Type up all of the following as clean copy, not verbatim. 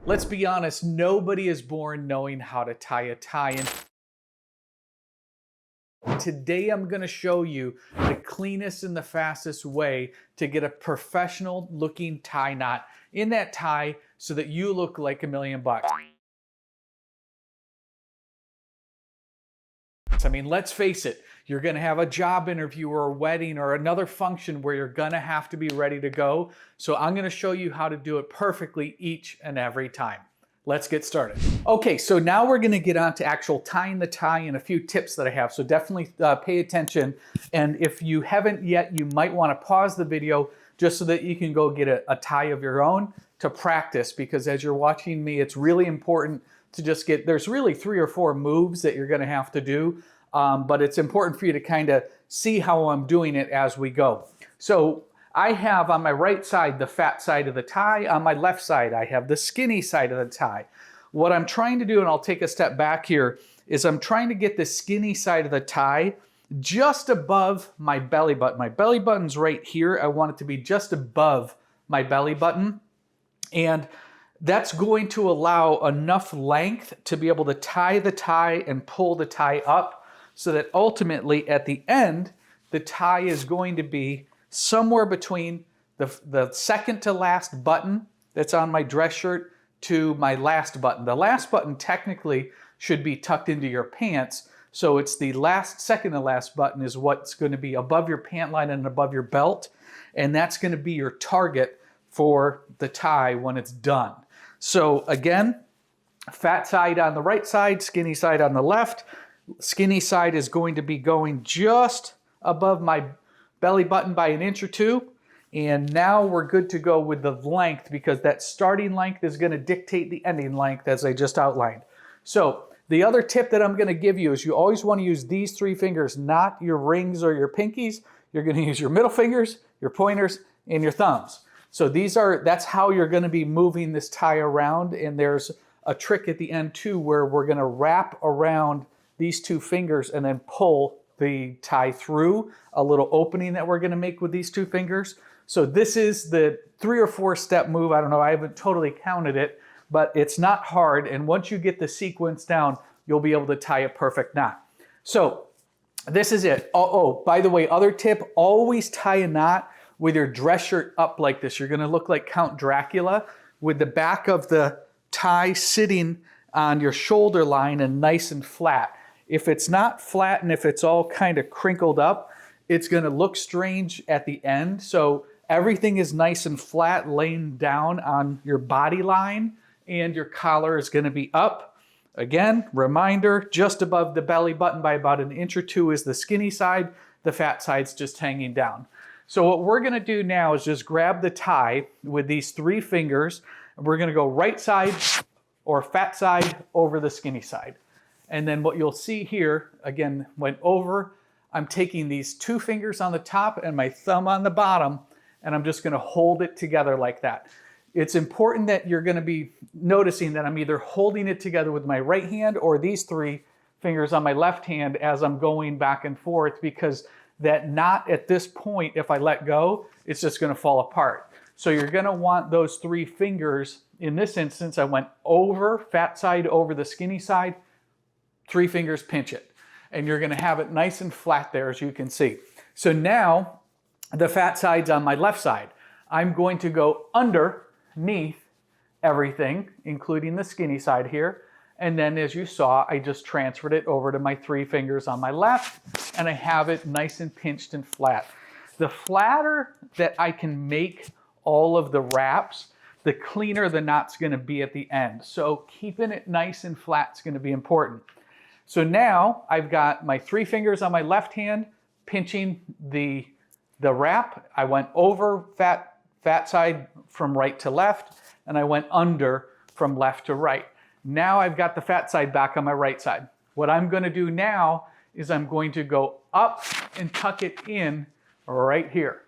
Let's be honest, nobody is born knowing how to tie a tie. And today I'm going to show you the cleanest and the fastest way to get a professional looking tie knot in that tie so that you look like $1,000,000. I mean, let's face it, you're going to have a job interview or a wedding or another function where you're going to have to be ready to go. So I'm going to show you how to do it perfectly each and every time. Let's get started. Okay, so now we're going to get on to actual tying the tie and a few tips that I have. So definitely pay attention. And if you haven't yet, you might want to pause the video just so that you can go get a tie of your own to practice, because as you're watching me, it's really important to just get, there's really 3 or 4 moves that you're going to have to do. But it's important for you to kind of see how I'm doing it as we go. So I have on my right side the fat side of the tie. On my left side, I have the skinny side of the tie. What I'm trying to do, and I'll take a step back here, is I'm trying to get the skinny side of the tie just above my belly button. My belly button's right here. I want it to be just above my belly button. And that's going to allow enough length to be able to tie the tie and pull the tie up, so that ultimately at the end, the tie is going to be somewhere between the second to last button that's on my dress shirt to my last button. The last button technically should be tucked into your pants, so it's the second to last button is what's going to be above your pant line and above your belt, and that's going to be your target for the tie when it's done. So again, fat side on the right side, skinny side on the left. Skinny side is going to be going just above my belly button by 1 inch or 2. And now we're good to go with the length, because that starting length is going to dictate the ending length as I just outlined. So the other tip that I'm going to give you is you always want to use these 3 fingers, not your rings or your pinkies. You're going to use your middle fingers, your pointers, and your thumbs. So that's how you're going to be moving this tie around. And there's a trick at the end too, where we're going to wrap around these 2 fingers and then pull the tie through a little opening that we're going to make with these 2 fingers. So this is the 3 or 4 step move. I don't know, I haven't totally counted it, but it's not hard. And once you get the sequence down, you'll be able to tie a perfect knot. So this is it. Oh, by the way, other tip, always tie a knot with your dress shirt up like this. You're going to look like Count Dracula with the back of the tie sitting on your shoulder line and nice and flat. If it's not flat and if it's all kind of crinkled up, it's going to look strange at the end. So everything is nice and flat laying down on your body line, and your collar is going to be up. Again, reminder, just above the belly button by about 1 inch or 2 is the skinny side. The fat side's just hanging down. So what we're going to do now is just grab the tie with these 3 fingers, and we're going to go right side or fat side over the skinny side. And then what you'll see here, again, went over, I'm taking these 2 fingers on the top and my thumb on the bottom, and I'm just going to hold it together like that. It's important that you're going to be noticing that I'm either holding it together with my right hand or these 3 fingers on my left hand as I'm going back and forth, because that knot at this point, if I let go, it's just going to fall apart. So you're going to want those 3 fingers. In this instance, I went over, fat side over the skinny side, 3 fingers pinch it. And you're going to have it nice and flat there, as you can see. So now the fat side's on my left side. I'm going to go underneath everything, including the skinny side here. And then as you saw, I just transferred it over to my 3 fingers on my left, and I have it nice and pinched and flat. The flatter that I can make all of the wraps, the cleaner the knot's going to be at the end. So keeping it nice and flat is going to be important. So now I've got my 3 fingers on my left hand pinching the wrap. I went over fat side from right to left, and I went under from left to right. Now I've got the fat side back on my right side. What I'm going to do now is I'm going to go up and tuck it in right here.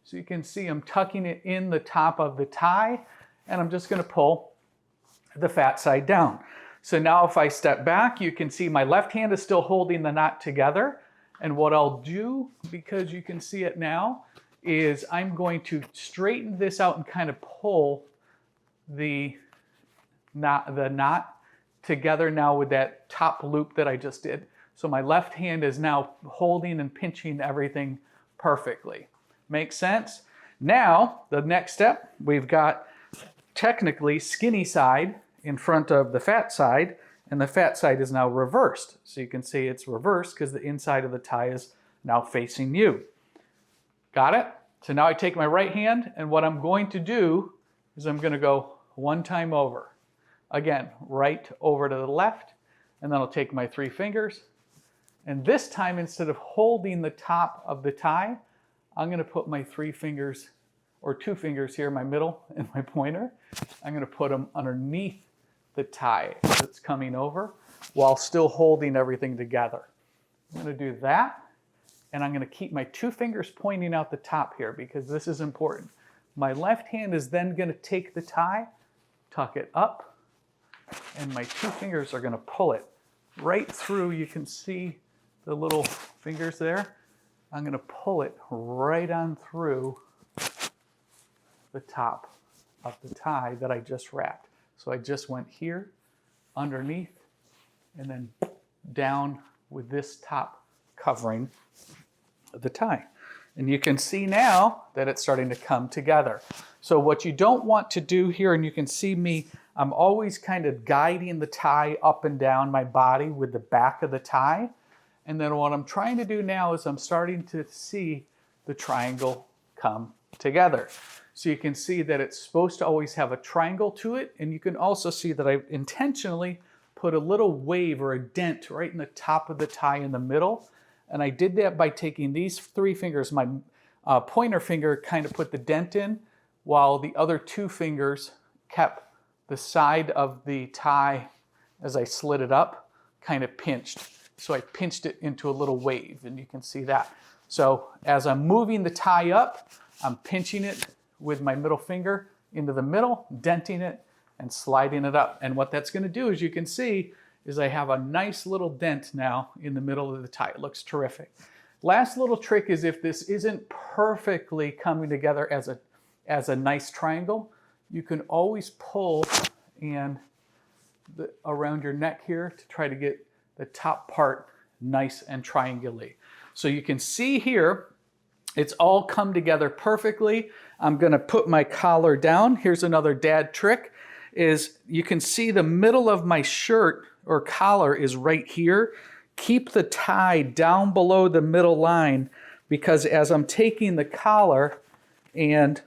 So you can see I'm tucking it in the top of the tie, and I'm just going to pull the fat side down. So now if I step back, you can see my left hand is still holding the knot together. And what I'll do, because you can see it now, is I'm going to straighten this out and kind of pull the the knot together now with that top loop that I just did. So my left hand is now holding and pinching everything perfectly. Make sense? Now, the next step, we've got technically skinny side in front of the fat side, and the fat side is now reversed. So you can see it's reversed because the inside of the tie is now facing you. Got it? So now I take my right hand, and what I'm going to do is I'm going to go one time over. Again, right over to the left, and then I'll take my 3 fingers. And this time, instead of holding the top of the tie, I'm going to put my 3 fingers, or 2 fingers here, my middle and my pointer. I'm going to put them underneath the tie that's coming over while still holding everything together. I'm going to do that, and I'm going to keep my 2 fingers pointing out the top here because this is important. My left hand is then going to take the tie, tuck it up, and my 2 fingers are going to pull it right through. You can see the little fingers there. I'm going to pull it right on through the top of the tie that I just wrapped. So I just went here, underneath, and then down with this top covering the tie. And you can see now that it's starting to come together. So what you don't want to do here, and you can see me, I'm always kind of guiding the tie up and down my body with the back of the tie. And then what I'm trying to do now is I'm starting to see the triangle come together. So you can see that it's supposed to always have a triangle to it. And you can also see that I intentionally put a little wave or a dent right in the top of the tie in the middle. And I did that by taking these 3 fingers, my pointer finger kind of put the dent in, while the other 2 fingers kept the side of the tie as I slid it up, kind of pinched. So I pinched it into a little wave, and you can see that. So as I'm moving the tie up, I'm pinching it with my middle finger into the middle, denting it, and sliding it up. And what that's going to do, as you can see, is I have a nice little dent now in the middle of the tie. It looks terrific. Last little trick is if this isn't perfectly coming together as a nice triangle, you can always pull and around your neck here to try to get the top part nice and triangulate. So you can see here, it's all come together perfectly. I'm going to put my collar down. Here's another dad trick, is you can see the middle of my shirt or collar is right here. Keep the tie down below the middle line, because as I'm taking the collar and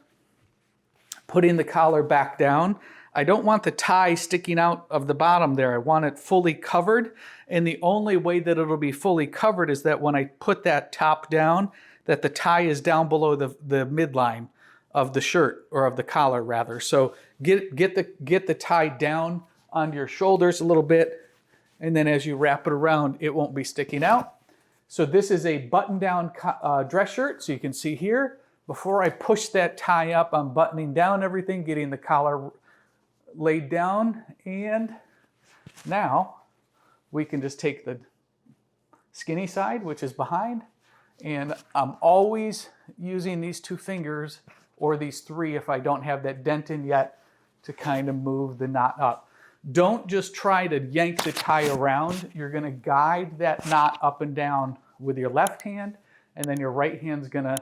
putting the collar back down, I don't want the tie sticking out of the bottom there. I want it fully covered. And the only way that it'll be fully covered is that when I put that top down, that the tie is down below the midline of the shirt, or of the collar rather. So get the tie down on your shoulders a little bit, and then as you wrap it around, it won't be sticking out. So this is a button-down dress shirt. So you can see here, before I push that tie up, I'm buttoning down everything, getting the collar laid down, and now we can just take the skinny side, which is behind, and I'm always using these 2 fingers, or these 3 if I don't have that dent in yet, to kind of move the knot up. Don't just try to yank the tie around. You're going to guide that knot up and down with your left hand, and then your right hand's going to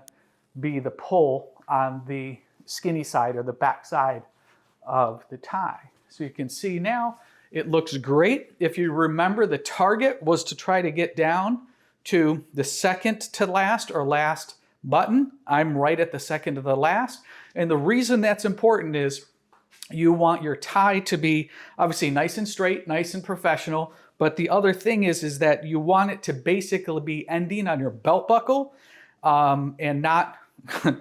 be the pull on the skinny side or the back side of the tie. So you can see now it looks great. If you remember, the target was to try to get down to the second to last or last button. I'm right at the second to the last. And the reason that's important is you want your tie to be obviously nice and straight, nice and professional. But the other thing is that you want it to basically be ending on your belt buckle and not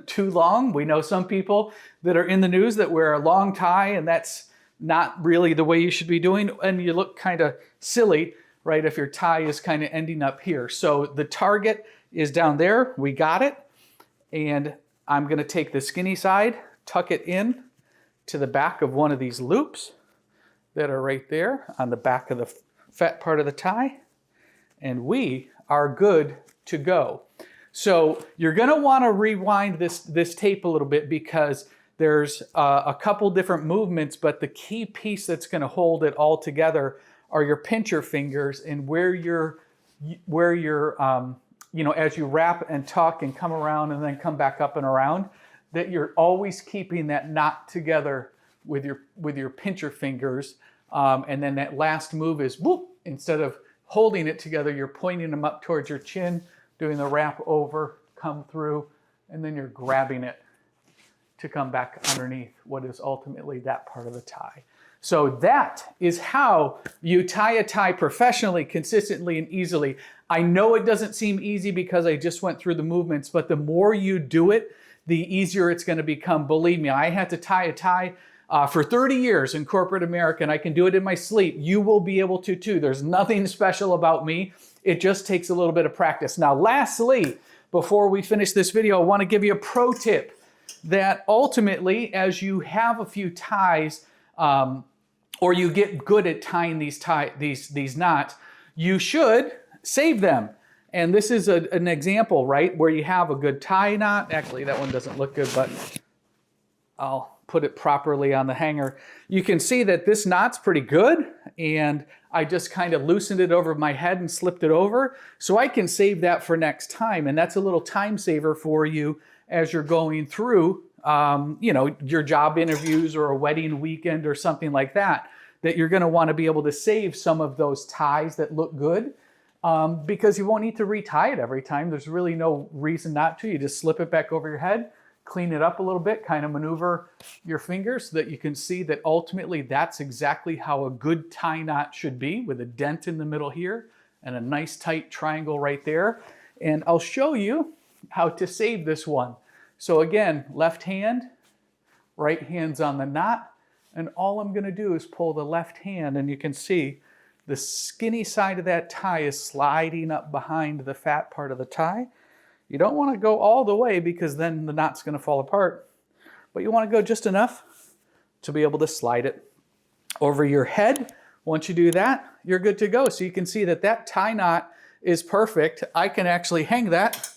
too long. We know some people that are in the news that wear a long tie, and that's not really the way you should be doing. And you look kind of silly, right, if your tie is kind of ending up here. So the target is down there. We got it. And I'm going to take the skinny side, tuck it in to the back of one of these loops that are right there on the back of the fat part of the tie. And we are good to go. So you're going to want to rewind this tape a little bit, because There's a couple different movements, but the key piece that's going to hold it all together are your pincher fingers, and where you're you know, as you wrap and tuck and come around and then come back up and around, that you're always keeping that knot together with your pincher fingers. And then that last move is whoop, instead of holding it together, you're pointing them up towards your chin, doing the wrap over, come through, and then you're grabbing it to come back underneath what is ultimately that part of the tie. So that is how you tie a tie professionally, consistently, and easily. I know it doesn't seem easy because I just went through the movements, but the more you do it, the easier it's going to become. Believe me, I had to tie a tie for 30 years in corporate America, and I can do it in my sleep. You will be able to too. There's nothing special about me. It just takes a little bit of practice. Now, lastly, before we finish this video, I want to give you a pro tip that ultimately, as you have a few ties, or you get good at tying these knots, you should save them. And this is an example, right, where you have a good tie knot. Actually, that one doesn't look good, but I'll put it properly on the hanger. You can see that this knot's pretty good, and I just kind of loosened it over my head and slipped it over, so I can save that for next time. And that's a little time saver for you as you're going through you know, your job interviews or a wedding weekend or something like that, that you're going to want to be able to save some of those ties that look good, because you won't need to retie it every time. There's really no reason not to. You just slip it back over your head, clean it up a little bit, kind of maneuver your fingers so that you can see that ultimately that's exactly how a good tie knot should be, with a dent in the middle here and a nice tight triangle right there. And I'll show you how to save this one. So again, left hand, right hand's on the knot, and all I'm going to do is pull the left hand, and you can see the skinny side of that tie is sliding up behind the fat part of the tie. You don't want to go all the way because then the knot's going to fall apart, but you want to go just enough to be able to slide it over your head. Once you do that, you're good to go. So you can see that that tie knot is perfect. I can actually hang that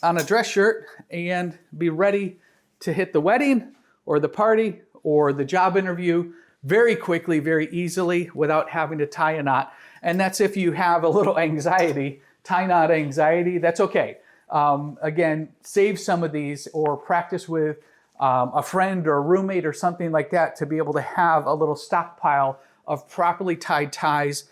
on a dress shirt and be ready to hit the wedding or the party or the job interview very quickly, very easily, without having to tie a knot. And that's if you have a little anxiety, tie knot anxiety, that's okay. Again, save some of these or practice with a friend or a roommate or something like that to be able to have a little stockpile of properly tied ties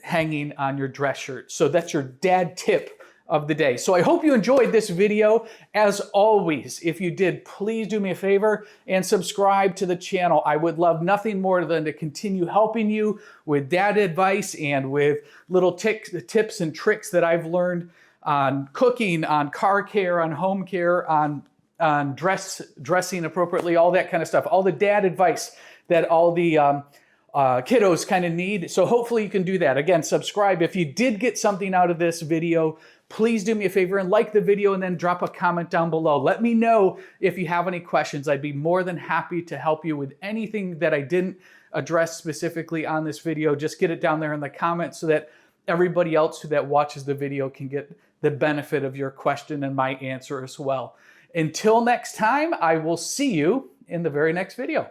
hanging on your dress shirt. So that's your dad tip of the day. So I hope you enjoyed this video. As always, if you did, please do me a favor and subscribe to the channel. I would love nothing more than to continue helping you with dad advice and with little tips and tricks that I've learned on cooking, on car care, on home care, on dressing appropriately, all that kind of stuff, all the dad advice that all the kiddos kind of need. So hopefully you can do that. Again, subscribe. If you did get something out of this video, please do me a favor and like the video and then drop a comment down below. Let me know if you have any questions. I'd be more than happy to help you with anything that I didn't address specifically on this video. Just get it down there in the comments so that everybody else that watches the video can get the benefit of your question and my answer as well. Until next time, I will see you in the very next video.